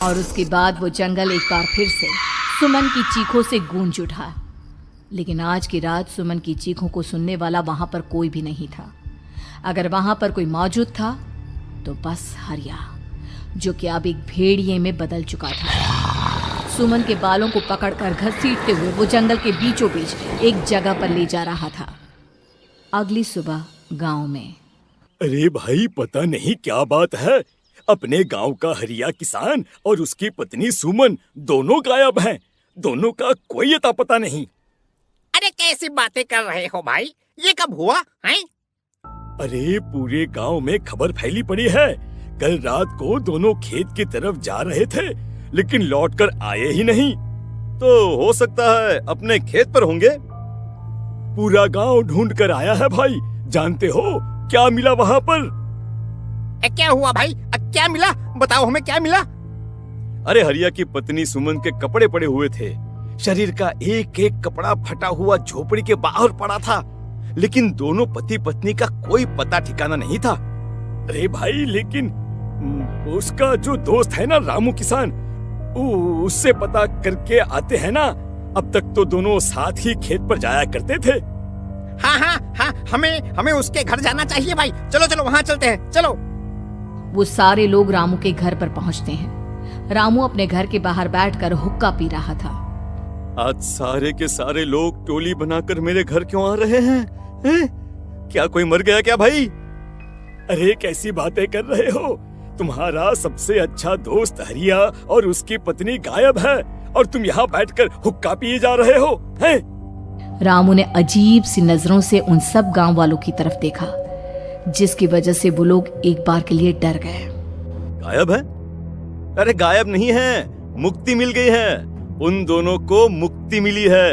और उसके बाद वो जंगल एक बार फिर से सुमन की चीखों से गूंज उठा। लेकिन आज की रात सुमन की चीखों को सुनने वाला वहां पर कोई भी नहीं था। अगर वहां पर कोई मौजूद था तो बस हरिया, जो कि अब एक भेड़िए में बदल चुका था। सुमन के बालों को पकड़कर घसीटते हुए वो जंगल के बीचों बीच एक जगह पर ले जा रहा था। अगली सुबह गांव में। अरे भाई, पता नहीं क्या बात है, अपने गांव का हरिया किसान और उसकी पत्नी सुमन दोनों गायब हैं। दोनों का कोई अता पता नहीं। अरे कैसी बातें कर रहे हो भाई, ये कब हुआ है? अरे पूरे गांव में खबर फैली पड़ी है। कल रात को दोनों खेत की तरफ जा रहे थे, लेकिन लौटकर आए ही नहीं। तो हो सकता है अपने खेत पर होंगे। पूरा गांव ढूंढ कर आया है भाई। जानते हो क्या मिला वहां पर? क्या हुआ भाई? क्या मिला? बताओ हमें, क्या मिला? अरे हरिया की पत्नी सुमन के कपड़े पड़े हुए थे। शरीर का एक एक कपड़ा फटा हुआ झोपड़ी के बाहर पड़ा था, लेकिन दोनों पति पत्नी का कोई पता ठिकाना नहीं था। अरे भाई, लेकिन उसका जो दोस्त है ना रामू किसान, उससे पता करके आते हैं ना। अब तक तो दोनों साथ ही खेत पर जाया करते थे। हाँ, हमें उसके घर जाना चाहिए भाई। चलो चलो वहाँ चलते हैं, चलो। वो सारे लोग रामू के घर पर पहुंचते हैं। रामू अपने घर के बाहर बैठकर हुक्का पी रहा था। आज सारे के सारे लोग टोली बनाकर मेरे घर क्यों आ रहे हैं? क्या कोई मर गया क्या भाई? अरे कैसी बातें कर रहे हो? तुम्हारा सबसे अच्छा दोस्त हरिया और उसकी पत्नी गायब है और तुम यहाँ बैठकर हुक्का पिए जा रहे हो हैं? रामू ने अजीब सी नजरों से उन सब गांव वालों की तरफ देखा, जिसकी वजह से वो लोग एक बार के लिए डर गए। गायब है? अरे गायब नहीं है, मुक्ति मिल गई है। उन दोनों को मुक्ति मिली है।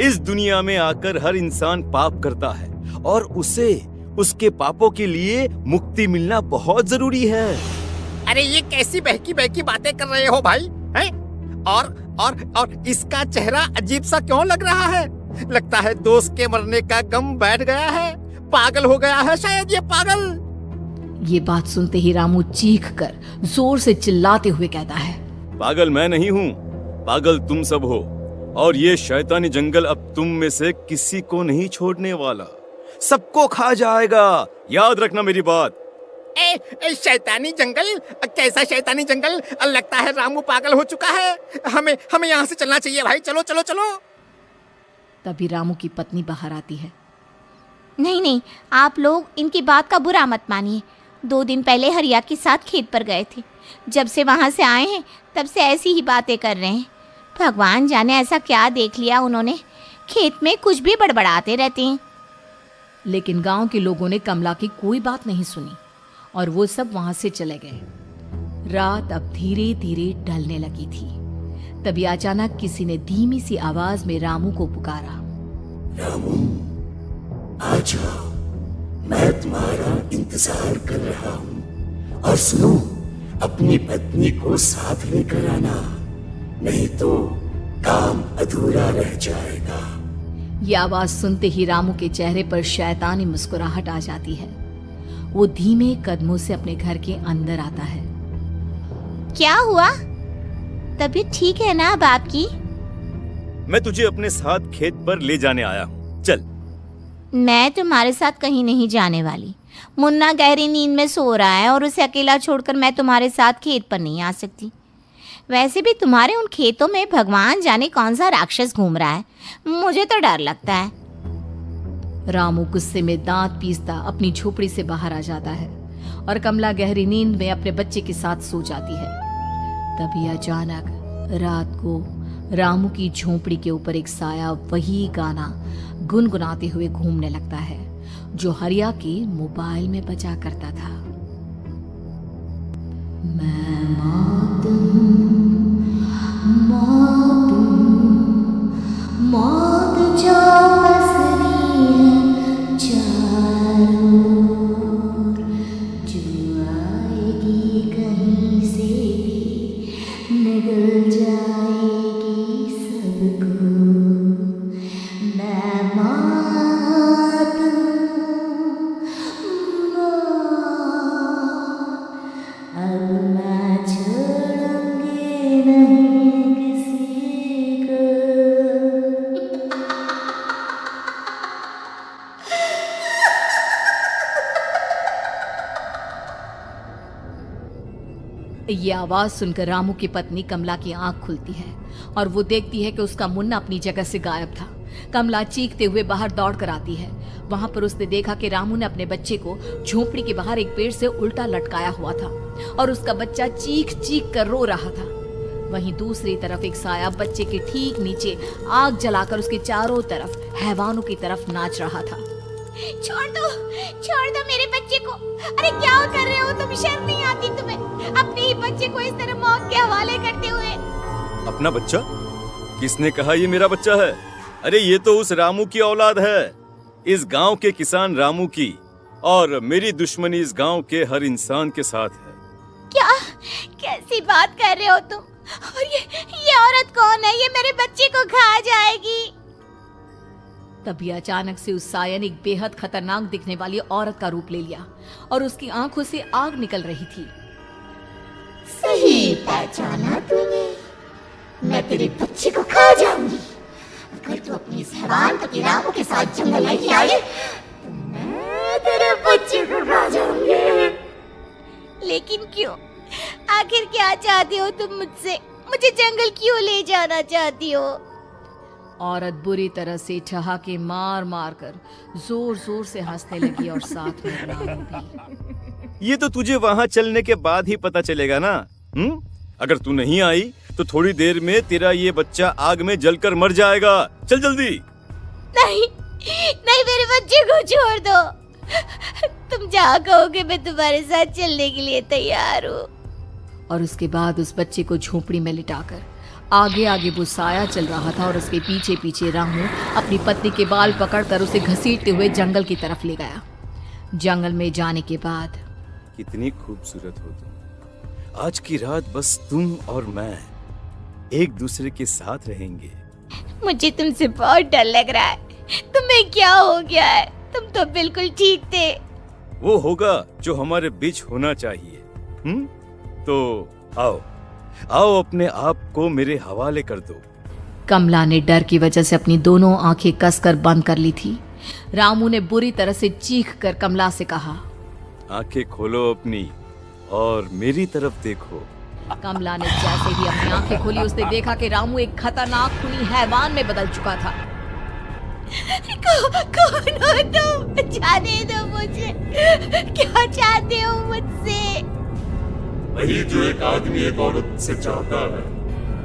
इस दुनिया में आकर हर इंसान पाप करता है और उसे उसके पापों के लिए मुक्ति मिलना बहुत जरूरी है। अरे ये कैसी बहकी बहकी बातें कर रहे हो भाई, हैं? और इसका चेहरा अजीब सा क्यों लग रहा है? लगता है दोस्त के मरने का गम बैठ गया है। पागल हो गया है शायद ये पागल। ये बात सुनते ही रामू चीख कर जोर से चिल्लाते हुए कहता है, पागल मैं नहीं हूँ, पागल तुम सब हो। और ये शैतानी जंगल अब तुम में से किसी को नहीं छोड़ने वाला, सबको खा जाएगा। याद रखना मेरी बात। शैतानी जंगल? कैसा शैतानी जंगल? लगता है रामू पागल हो चुका है। हमें यहाँ से चलना चाहिए भाई। चलो चलो चलो। तभी रामू की पत्नी बाहर आती है। नहीं, आप लोग इनकी बात का बुरा मत मानिए। 2 दिन पहले हरिया के साथ खेत पर गए थे। जब से वहाँ से आए हैं तब से ऐसी ही बातें कर रहे हैं। भगवान जाने ऐसा क्या देख लिया उन्होंने, खेत में कुछ भी बड़बड़ाते रहते हैं। लेकिन गांव के लोगों ने कमला की कोई बात नहीं सुनी और वो सब वहां से चले गए। रात अब धीरे धीरे ढलने लगी थी। तभी अचानक किसी ने धीमी सी आवाज में रामू को पुकारा। रामू, आ जाओ, मैं तुम्हारा इंतजार कर रहा हूँ। और सुनो, अपनी पत्नी को साथ लेकर आना, नहीं तो काम अधूरा रह जाएगा। ये आवाज सुनते ही रामू के चेहरे पर शैतानी मुस्कुराहट आ जाती है। वो धीमे कदमों से अपने घर के अंदर आता है। क्या हुआ? तबीयत ठीक है ना अब आपकी? मैं तुझे अपने साथ खेत पर ले जाने आया हूँ, चल। मैं तुम्हारे साथ कहीं नहीं जाने वाली। मुन्ना गहरी नींद में सो रहा है और उसे अकेला छोड़कर मैं तुम्हारे साथ खेत पर नहीं आ सकती। वैसे भी तुम्हारे उन खेतों में भगवान जाने कौन सा राक्षस घूम रहा है, मुझे तो डर लगता है। रामू गुस्से में दांत पीसता अपनी झोपड़ी से बाहर आ जाता है और कमला गहरी नींद में अपने बच्चे के साथ सो जाती है। तभी अचानक रात को रामू की झोपड़ी के ऊपर एक साया वही गाना गुनगुनाते हुए घूमने लगता है जो हरिया के मोबाइल में बजा करता था। मैं मौत हूँ, मौत हूँ, मौत जो बसरी है चारों ओर, जो आएगी कहीं से भी निगल जाएगी सबको। मैं मौत हूँ, मौत, अब मैं छोड़ूंगी ये आवाज सुनकर रामू की पत्नी कमला की आंख खुलती है और वो देखती है कि उसका मुन्ना अपनी जगह से गायब था। कमला चीखते हुए बाहर दौड़ कर आती है। वहां पर उसने देखा कि रामू ने अपने बच्चे को झोपड़ी के बाहर एक पेड़ से उल्टा लटकाया हुआ था और उसका बच्चा चीख चीख कर रो रहा था। वहीं दूसरी तरफ एक साया बच्चे के ठीक नीचे आग जलाकर उसके चारों तरफ हैवानों की तरफ नाच रहा था। छोड़ दो मेरे बच्चे को। अरे क्या कर रहे हो तुम? शर्म नहीं आती तुम्हें अपने ही बच्चे को इस तरह मौत के हवाले करते हुए? अपना बच्चा? किसने कहा ये मेरा बच्चा है? अरे ये तो उस रामू की औलाद है, इस गांव के किसान रामू की, और मेरी दुश्मनी इस गांव के हर इंसान के साथ है। क्या कैसी बात कर रहे हो तुम? और ये औरत कौन है? ये मेरे बच्चे को खा जाएगी। तभी अचानक से उस साया ने एक बेहद खतरनाक दिखने वाली औरत का रूप ले लिया और उसकी आंखों से आग निकल रही थी। सही पहचाना तूने, मैं तेरे बच्चे को खा जाऊंगी। अगर तू अपनी इस हैवान पति रामू के साथ जंगल नहीं आए तो मैं तेरे बच्चे को खा जाऊंगी। लेकिन क्यों? आखिर क्या चाहती हो तुम मुझसे? मुझे जंगल क्यों ले जाना चाहती हो? औरत बुरी तरह से ठहाके मार मार कर जोर जोर से हंसने लगी और साथ में रामू भी। ये तो तुझे वहाँ चलने के बाद ही पता चलेगा ना। अगर तू नहीं आई तो थोड़ी देर में तेरा ये बच्चा आग में जलकर मर जाएगा। चल जल्दी। नहीं मेरे बच्चे को छोड़ दो। तुम जहाँ कहोगे मैं तुम्हारे साथ चलने के लिए तैयार हूँ। और उसके बाद उस बच्चे को झोपड़ी में लिटाकर आगे आगे वो साया चल रहा था और उसके पीछे पीछे रामू अपनी पत्नी के बाल पकड़कर उसे घसीटते हुए जंगल की तरफ ले गया। जंगल में जाने के बाद कितनी खूबसूरत हो तुम। आज की रात बस तुम और मैं एक दूसरे के साथ रहेंगे। मुझे तुमसे बहुत डर लग रहा है। तुम्हें क्या हो गया है? तुम तो बिल्कुल ठीक थे। वो होगा जो हमारे बीच होना चाहिए। तो आओ अपने आप को मेरे हवाले कर दो। कमला ने डर की वजह से अपनी दोनों आंखें कसकर बंद कर ली थी। रामू ने बुरी तरह से चीख कर कमला से कहा, आंखें खोलो अपनी और मेरी तरफ देखो। कमला ने जैसे ही अपनी आंखें खोली उसने देखा कि रामू एक खतरनाक खूनी हैवान में बदल चुका था। कौन हो तुम? जाने दो मुझे। क्या चाहते हो मुझसे? वही जो एक आदमी एक औरत से चाहता है।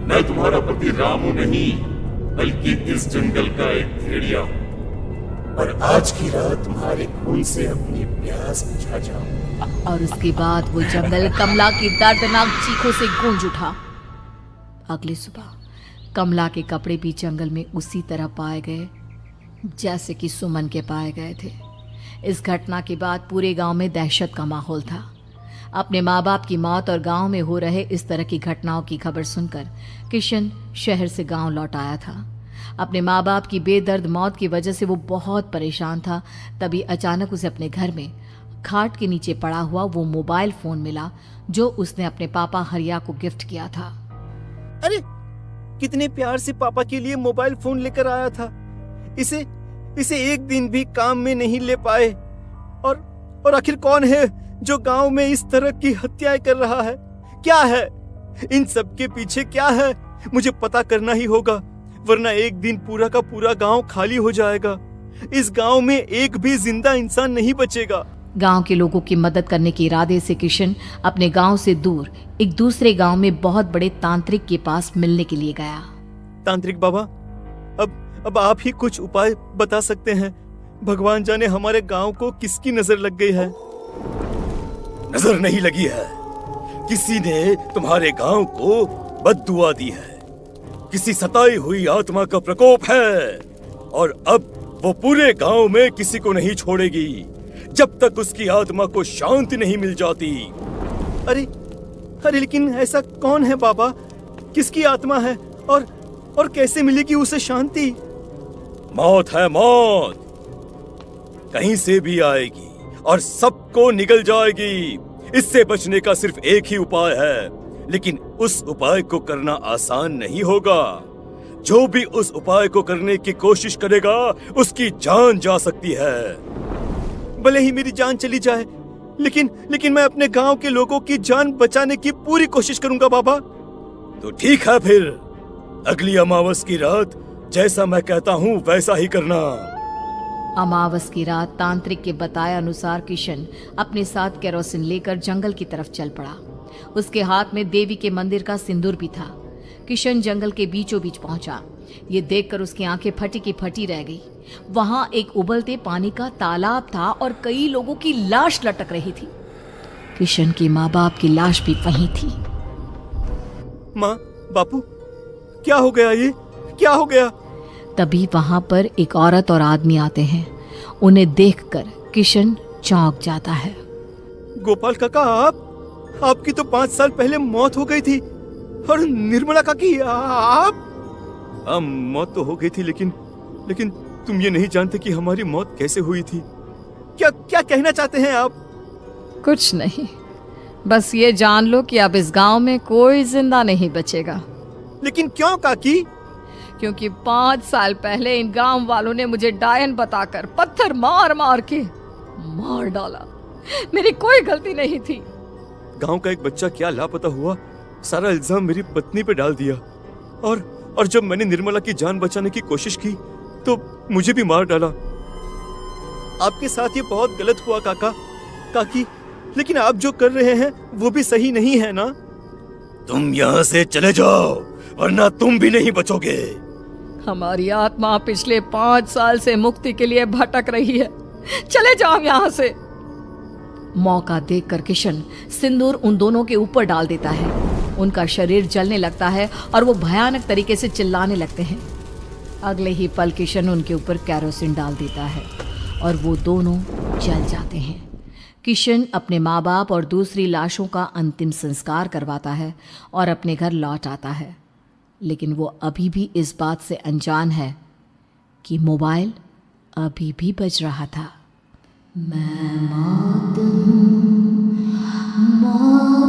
मैं तुम्हारा पति रामू नहीं बल्कि इस जंगल का एक भेड़िया हूँ और आज की रात तुम्हारे खून से अपनी प्यास बुझा जाऊं। और उसके बाद वो जंगल कमला की दर्दनाक चीखों से गूंज उठा। अगली सुबह कमला के कपड़े भी जंगल में उसी तरह पाए गए जैसे कि सुमन के पाए गए थे। इस घटना के बाद पूरे गांव में दहशत का माहौल था। अपने माँ बाप की मौत और गांव में हो रहे इस तरह की घटनाओं की खबर सुनकर किशन शहर से गांव लौट आया था। अपने माँ बाप की बेदर्द मौत की वजह से वो बहुत परेशान था। तभी अचानक उसे अपने घर में खाट के नीचे पड़ा हुआ वो मोबाइल फोन मिला जो उसने अपने पापा हरिया को गिफ्ट किया था। अरे कितने प्यार से पापा के लिए मोबाइल फोन लेकर आया था। इसे एक दिन भी काम में नहीं ले पाए। और आखिर कौन है जो गांव में इस तरह की हत्याएं कर रहा है? क्या है इन सब के पीछे? क्या है? मुझे पता करना ही होगा, वरना एक दिन पूरा का पूरा गांव खाली हो जाएगा। इस गांव में एक भी जिंदा इंसान नहीं बचेगा। गांव के लोगों की मदद करने के इरादे से किशन अपने गांव से दूर एक दूसरे गांव में बहुत बड़े तांत्रिक के पास मिलने के लिए गया। तांत्रिक बाबा, अब आप ही कुछ उपाय बता सकते हैं। भगवान जाने हमारे गांव को किसकी नजर लग गई है। नजर नहीं लगी है, किसी ने तुम्हारे गांव को बद्दुआ दी है। किसी सताई हुई आत्मा का प्रकोप है और अब वो पूरे गांव में किसी को नहीं छोड़ेगी जब तक उसकी आत्मा को शांति नहीं मिल जाती। अरे लेकिन ऐसा कौन है बाबा? किसकी आत्मा है और कैसे मिलेगी उसे शांति? मौत है मौत, कहीं से भी आएगी और सबको निगल जाएगी। इससे बचने का सिर्फ एक ही उपाय है, लेकिन उस उपाय को करना आसान नहीं होगा। जो भी उस उपाय को करने की कोशिश करेगा उसकी जान जा सकती है। भले ही मेरी जान चली जाए, लेकिन मैं अपने गांव के लोगों की जान बचाने की पूरी कोशिश करूंगा बाबा। तो ठीक है, फिर अगली अमावस की रात जैसा मैं कहता हूँ वैसा ही करना। अमावस की रात तांत्रिक के बताए अनुसार किशन अपने साथ केरोसिन लेकर जंगल की तरफ चल पड़ा। उसके हाथ में देवी के मंदिर का सिंदूर भी था। किशन जंगल के बीचों बीच पहुंचा। ये देखकर उसकी आंखें फटी की फटी रह गई। वहां एक उबलते पानी का तालाब था और कई लोगों की लाश लटक रही थी। किशन के माँ बाप की लाश भी वहीं थी। माँ, बापू, क्या हो गया? ये क्या हो गया? तभी वहां पर एक औरत और आदमी आते हैं। उन्हें देखकर किशन चौंक जाता है। गोपाल काका, आपकी तो 5 साल पहले मौत हो गई थी। और निर्मला काकी, आप? मौत तो हो गई थी, लेकिन तुम ये नहीं जानते कि हमारी मौत कैसे हुई थी। क्या कहना चाहते हैं आप? कुछ नहीं, बस ये जान लो कि अब इस गांव में कोई जिंदा नहीं बचेगा। लेकिन क्यों काकी? क्योंकि 5 साल पहले इन गांव वालों ने मुझे डायन बताकर पत्थर मार मार के मार डाला। मेरी कोई गलती नहीं थी। गांव का एक बच्चा क्या लापता हुआ, सारा इल्जाम मेरी पत्नी पे डाल दिया। और जब मैंने निर्मला की जान बचाने की कोशिश की तो मुझे भी मार डाला। आपके साथ ये बहुत गलत हुआ काकी, लेकिन आप जो कर रहे हैं वो भी सही नहीं है ना? तुम यहाँ से चले जाओ वरना तुम भी नहीं बचोगे। हमारी आत्मा पिछले 5 साल से मुक्ति के लिए भटक रही है। चले जाओ यहाँ से। मौका देखकर किशन सिंदूर उन दोनों के ऊपर डाल देता है। उनका शरीर जलने लगता है और वो भयानक तरीके से चिल्लाने लगते हैं। अगले ही पल किशन उनके ऊपर केरोसिन डाल देता है और वो दोनों जल जाते हैं। किशन अपने माँ बाप और दूसरी लाशों का अंतिम संस्कार करवाता है और अपने घर लौट आता है। लेकिन वो अभी भी इस बात से अनजान है कि मोबाइल अभी भी बज रहा था। मैं मौत हूँ, मौत।